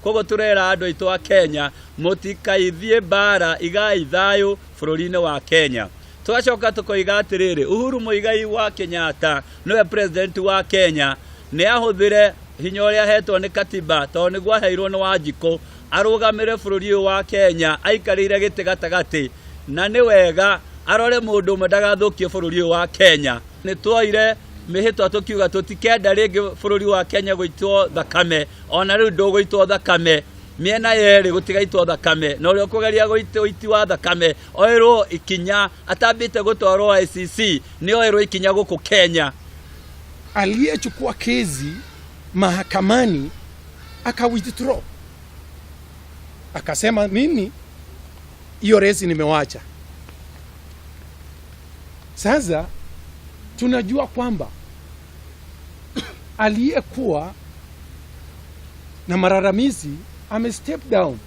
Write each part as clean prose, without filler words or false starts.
kogo turera andu aitu a Kenya mutikaithie bara igai thayo bururi-ini wa Kenya. Twacoka tukoiga atiriri, Uhuru Muigai wa Kenyatta niwe president wa Kenya, ni ahuthire hinya uria hetwo ni katiba tondu niguo aheirwo ni Wanjiku arugamire bururi wa Kenya, aikarire giti gatagati, na ni wega arore mundu umwe ndagathukie bururi wa Kenya. Ni twoire mihitwa tukiuga tutikenda ringi bururi wa Kenya guitwo thakame, ona riu nduguitwo thakame, miena yeri gutigaitwo thakame, na uria kugeria guitwo iti wa thakame oirwo ikinya atambite gutwarwo ICC ni oirwo ikinya guku Kenya. Aliyechukua kesi mahakamani withdraw, akasema mimi hiyo resi nimewacha. Sasa tunajua kwamba aliyekuwa na malalamizi step down,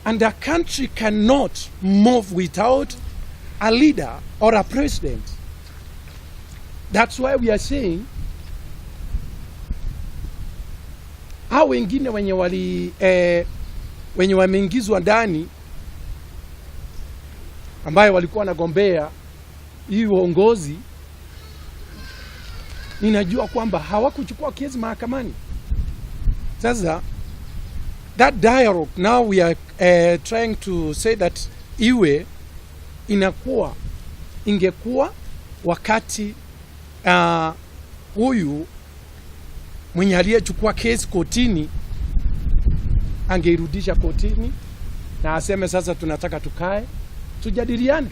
and a country cannot move without a leader or a president. That's why we are saying hao wengine wenye wameingizwa ndani ambayo walikuwa wanagombea hii uongozi, ninajua kwamba hawakuchukua kesi mahakamani. Sasa that dialogue now we are trying to say that ingekuwa wakati huyu mwenye aliyechukua kesi kotini angeirudisha kotini na aseme sasa tunataka tukae tujadiliane.